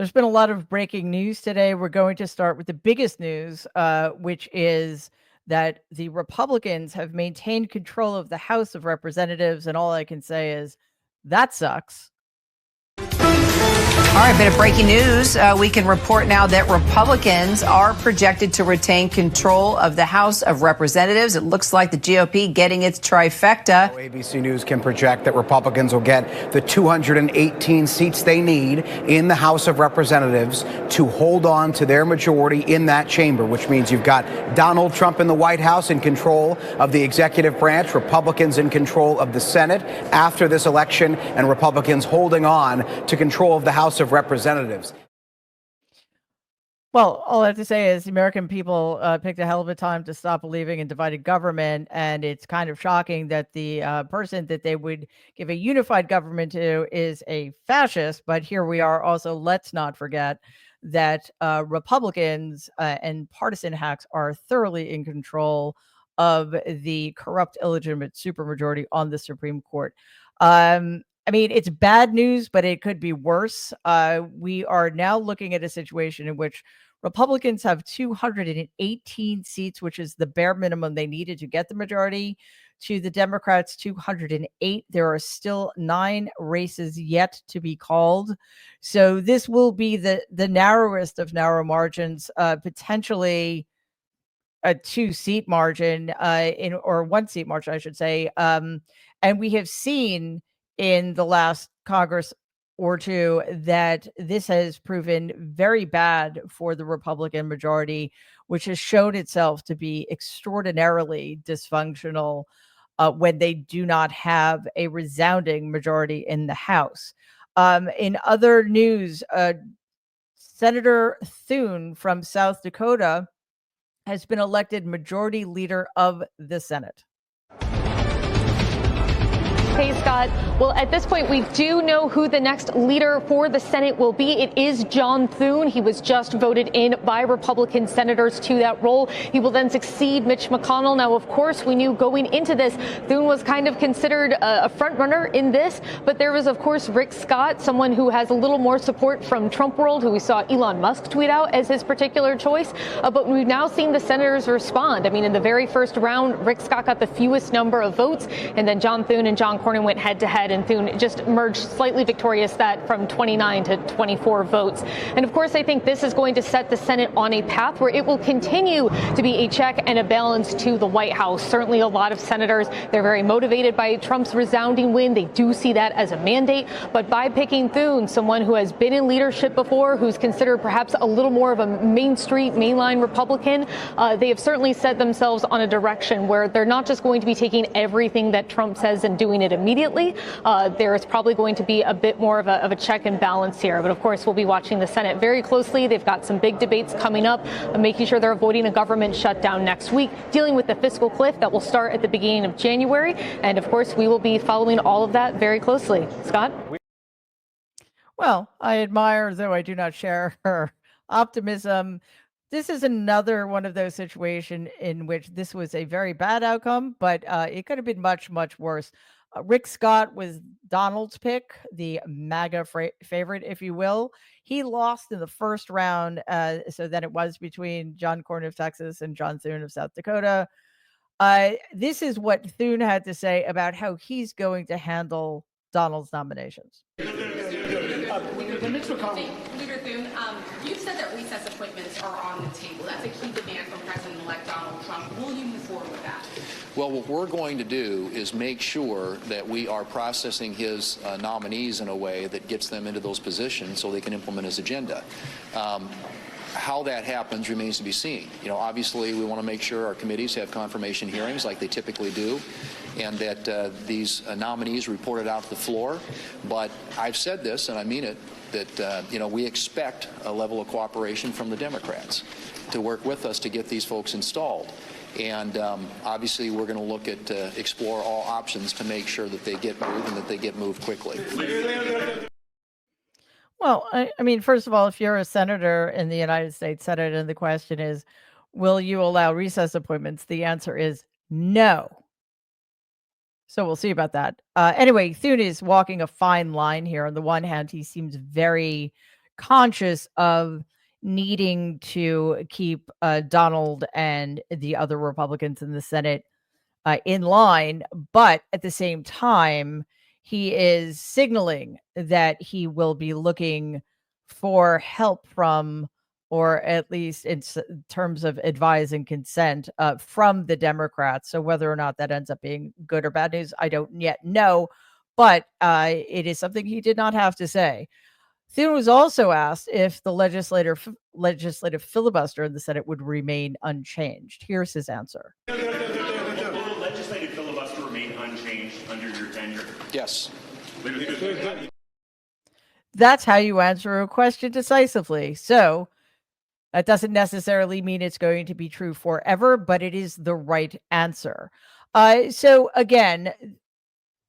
There's been a lot of breaking news today. We're going to start with the biggest news, which is that the Republicans have maintained control of the House of Representatives. And all I can say is that sucks. All right, bit of breaking news. We can report now that Republicans are projected to retain control of the House of Representatives. It looks like the GOP getting its trifecta. ABC News can project that Republicans will get the 218 seats they need in the House of Representatives to hold on to their majority in that chamber, which means you've got Donald Trump in the White House in control of the executive branch, Republicans in control of the Senate after this election, and Republicans holding on to control of the House of Representatives. Well, all I have to say is the American people picked a hell of a time to stop believing in divided government. And it's kind of shocking that the person that they would give a unified government to is a fascist. But here we are. Also, let's not forget that Republicans and partisan hacks are thoroughly in control of the corrupt, illegitimate supermajority on the Supreme Court. I mean, it's bad news, but it could be worse. We are now looking at a situation in which Republicans have 218 seats, which is the bare minimum they needed to get the majority, to the Democrats 208. There are still 9 races yet to be called. So this will be the narrowest of narrow margins, potentially a 2-seat margin, or 1-seat margin, I should say. And we have seen in the last Congress or two that this has proven very bad for the Republican majority, which has shown itself to be extraordinarily dysfunctional when they do not have a resounding majority in the House. In other news, Senator Thune from South Dakota has been elected majority leader of the Senate. Hey, Scott. Well, at this point, we do know who the next leader for the Senate will be. It is John Thune. He was just voted in by Republican senators to that role. He will then succeed Mitch McConnell. Now, of course, we knew going into this, Thune was kind of considered a front runner in this. But there was, of course, Rick Scott, someone who has a little more support from Trump world, who we saw Elon Musk tweet out as his particular choice. But we've now seen the senators respond. I mean, in the very first round, Rick Scott got the fewest number of votes, and then John Thune and John Cornyn went head to head, and Thune just emerged slightly victorious, that from 29 to 24 votes. And of course, I think this is going to set the Senate on a path where it will continue to be a check and a balance to the White House. Certainly a lot of senators, they're very motivated by Trump's resounding win. They do see that as a mandate. But by picking Thune, someone who has been in leadership before, who's considered perhaps a little more of a Main Street, mainline Republican, they have certainly set themselves on a direction where they're not just going to be taking everything that Trump says and doing it immediately. There is probably going to be a bit more of a check and balance here. But of course, we'll be watching the Senate very closely. They've got some big debates coming up, making sure they're avoiding a government shutdown next week, dealing with the fiscal cliff that will start at the beginning of January. And of course, we will be following all of that very closely. Scott? Well, I admire, though I do not share her optimism. This is another one of those situations in which this was a very bad outcome, but it could have been much, much worse. Rick Scott was Donald's pick, the MAGA favorite, if you will. He lost in the first round, so then it was between John Cornyn of Texas and John Thune of South Dakota. This is what Thune had to say about how he's going to handle Donald's nominations. Leader Thune, you've said that recess appointments are on the table. That's a key demand from President-elect Donald Trump. Will you move forward with that? Well, what we're going to do is make sure that we are processing his nominees in a way that gets them into those positions so they can implement his agenda. How that happens remains to be seen. You know, obviously, we want to make sure our committees have confirmation hearings like they typically do, and that these nominees reported out to the floor. But I've said this, and I mean it, that we expect a level of cooperation from the Democrats to work with us to get these folks installed. And obviously, we're going to look at explore all options to make sure that they get moved and that they get moved quickly. Well, I mean, first of all, if you're a senator in the United States Senate and the question is, will you allow recess appointments? The answer is no. So we'll see about that. Anyway, Thune is walking a fine line here. On the one hand, he seems very conscious of needing to keep Donald and the other Republicans in the Senate in line. But at the same time, he is signaling that he will be looking for help from, or at least in terms of advise and consent from the Democrats. So whether or not that ends up being good or bad news, I don't yet know. But it is something he did not have to say. Thune was also asked if the legislative filibuster in the Senate would remain unchanged. Here's his answer. Will the legislative filibuster remain unchanged under your tenure? Yes. That's how you answer a question decisively. So that doesn't necessarily mean it's going to be true forever, but it is the right answer. So again,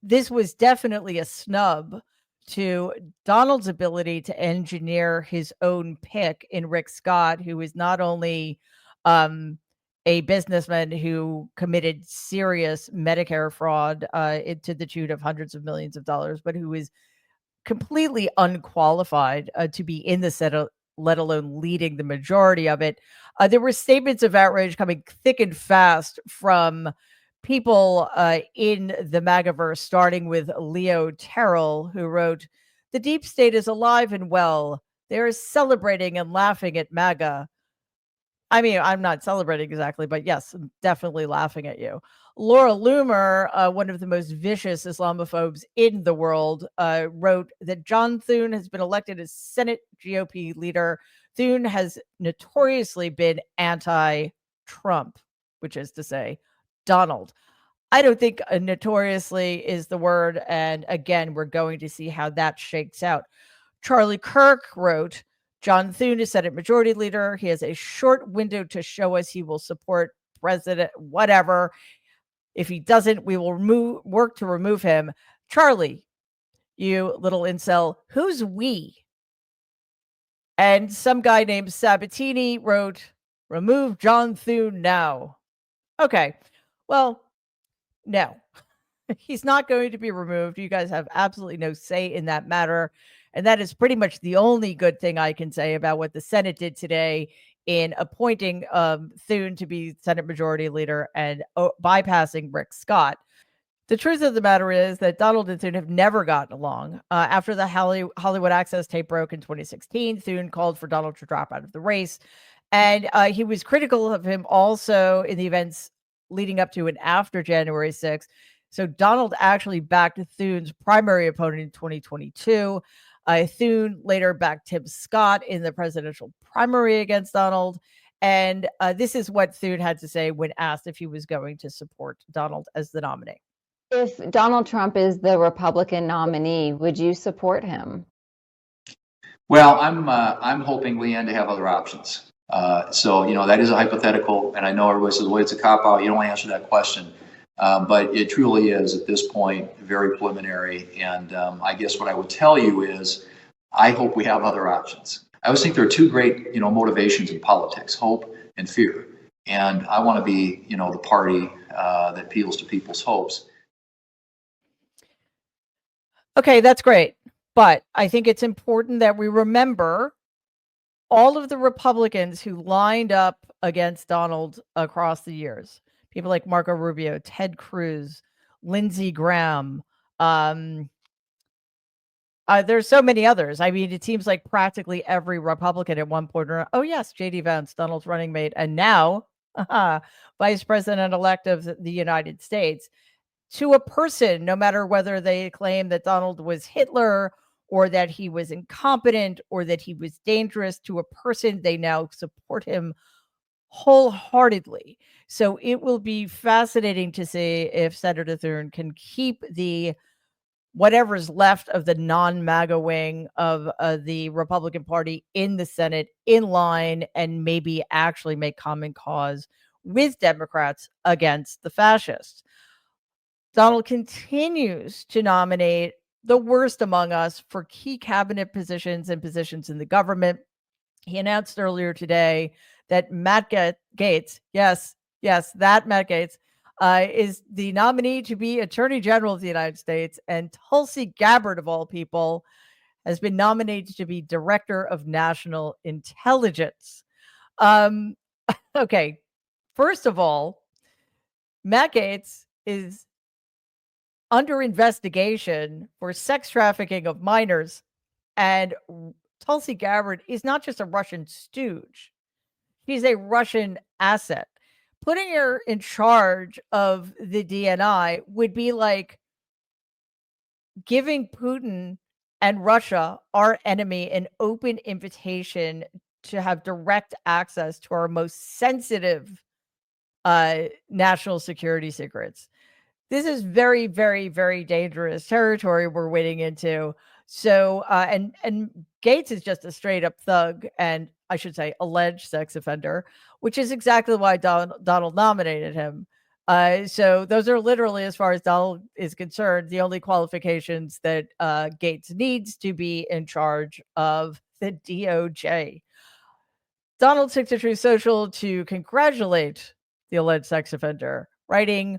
this was definitely a snub to Donald's ability to engineer his own pick in Rick Scott, who is not only a businessman who committed serious Medicare fraud to the tune of hundreds of millions of dollars, but who is completely unqualified to be in the Senate, let alone leading the majority of it. There were statements of outrage coming thick and fast from people in the MAGAverse, starting with Leo Terrell, who wrote, "The deep state is alive and well. They are celebrating and laughing at MAGA." I mean, I'm not celebrating exactly, but yes, I'm definitely laughing at you. Laura Loomer, one of the most vicious Islamophobes in the world, wrote that John Thune has been elected as Senate GOP leader. Thune has notoriously been anti-Trump, which is to say, Donald. I don't think notoriously is the word. And again, we're going to see how that shakes out. Charlie Kirk wrote, John Thune is Senate Majority Leader. He has a short window to show us he will support President whatever. If he doesn't, we will work to remove him. Charlie, you little incel, who's we? And some guy named Sabatini wrote, remove John Thune now. Okay, well, no, he's not going to be removed. You guys have absolutely no say in that matter. And that is pretty much the only good thing I can say about what the Senate did today in appointing Thune to be Senate Majority Leader and bypassing Rick Scott. The truth of the matter is that Donald and Thune have never gotten along. After the Hollywood Access tape broke in 2016, Thune called for Donald to drop out of the race. And he was critical of him also in the events leading up to and after January 6th. So Donald actually backed Thune's primary opponent in 2022. Thune later backed Tim Scott in the presidential primary against Donald. And this is what Thune had to say when asked if he was going to support Donald as the nominee. If Donald Trump is the Republican nominee, would you support him? Well, I'm hoping, Leanne, to have other options. So, that is a hypothetical, and I know everybody says, well, it's a cop-out. You don't want to answer that question. But it truly is, at this point, very preliminary. And I guess what I would tell you is I hope we have other options. I always think there are two great, motivations in politics, hope and fear. And I want to be, the party that appeals to people's hopes. Okay, that's great. But I think it's important that we remember all of the Republicans who lined up against Donald across the years. People like Marco Rubio, Ted Cruz, Lindsey Graham. There's so many others. I mean, it seems like practically every Republican at one point, oh yes, J.D. Vance, Donald's running mate, and now Vice President-elect of the United States, to a person, no matter whether they claim that Donald was Hitler or that he was incompetent or that he was dangerous, to a person, they now support him wholeheartedly. So it will be fascinating to see if Senator Thune can keep the whatever's left of the non-MAGA wing of the Republican Party in the Senate in line and maybe actually make common cause with Democrats against the fascists. Donald continues to nominate the worst among us for key cabinet positions and positions in the government. He announced earlier today that Matt Gaetz, yes, that Matt Gaetz, is the nominee to be Attorney General of the United States, and Tulsi Gabbard, of all people, has been nominated to be Director of National Intelligence. Okay, first of all, Matt Gaetz is under investigation for sex trafficking of minors, and Tulsi Gabbard is not just a Russian stooge. She's a Russian asset. Putting her in charge of the DNI would be like giving Putin and Russia, our enemy, an open invitation to have direct access to our most sensitive national security secrets. This is very, very, very dangerous territory we're wading into. So, and Gaetz is just a straight up thug, and I should say alleged sex offender, which is exactly why Donald nominated him. So those are literally, as far as Donald is concerned, the only qualifications that Gaetz needs to be in charge of the DOJ. Donald took to Truth Social to congratulate the alleged sex offender, writing,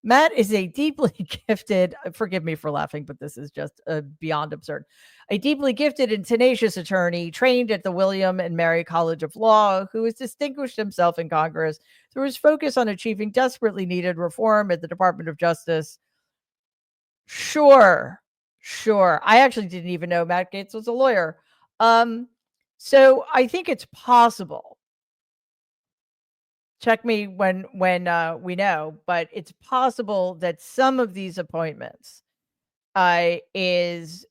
Matt is a deeply gifted, forgive me for laughing, but this is just beyond absurd. A deeply gifted and tenacious attorney trained at the William and Mary College of Law, who has distinguished himself in Congress through his focus on achieving desperately needed reform at the Department of Justice. Sure. I actually didn't even know Matt Gaetz was a lawyer. So I think it's possible. Check me when we know, but it's possible that some of these appointments is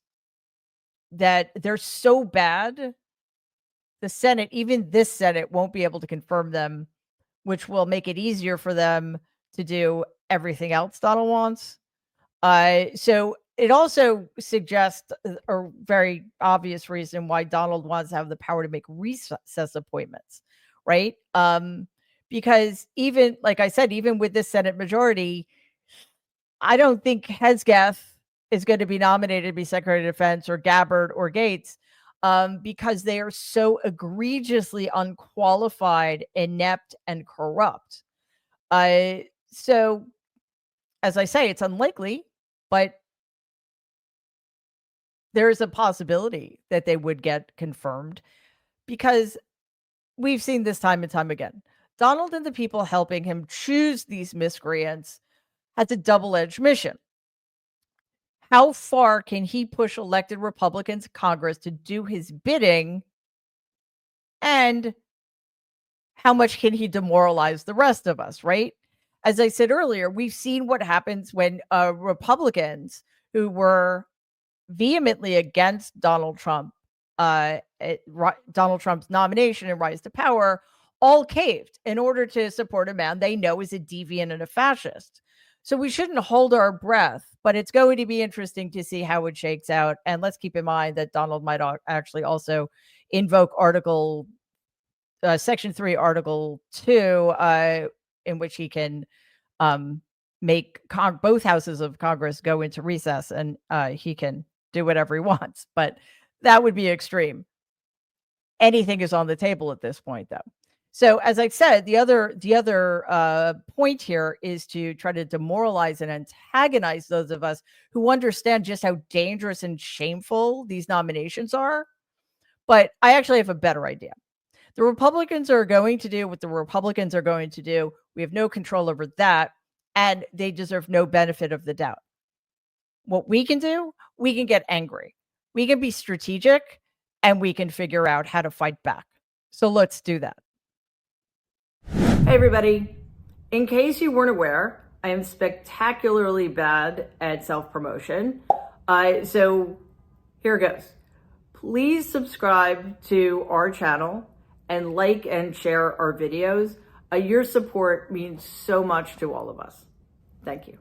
that they're so bad, the Senate, even this Senate, won't be able to confirm them, which will make it easier for them to do everything else Donald wants. So it also suggests a very obvious reason why Donald wants to have the power to make recess appointments, right? Because even, like I said, even with this Senate majority, I don't think Hesketh is going to be nominated to be Secretary of Defense, or Gabbard or Gaetz, because they are so egregiously unqualified, inept, and corrupt. So, as I say, it's unlikely, but there is a possibility that they would get confirmed, because we've seen this time and time again. Donald and the people helping him choose these miscreants has a double-edged mission. How far can he push elected Republicans in Congress to do his bidding? And how much can he demoralize the rest of us, right? As I said earlier, we've seen what happens when Republicans who were vehemently against Donald Trump's nomination and rise to power all caved in order to support a man they know is a deviant and a fascist. So we shouldn't hold our breath, but it's going to be interesting to see how it shakes out. And let's keep in mind that Donald might actually also invoke Section 3, Article 2, in which he can make both houses of Congress go into recess, and he can do whatever he wants. But that would be extreme. Anything is on the table at this point, though. So, as I said, the other point here is to try to demoralize and antagonize those of us who understand just how dangerous and shameful these nominations are. But I actually have a better idea. The Republicans are going to do what the Republicans are going to do. We have no control over that, and they deserve no benefit of the doubt. What we can do, we can get angry. We can be strategic, and we can figure out how to fight back. So let's do that. Hey, everybody. In case you weren't aware, I am spectacularly bad at self-promotion. So here goes. Please subscribe to our channel and like and share our videos. Your support means so much to all of us. Thank you.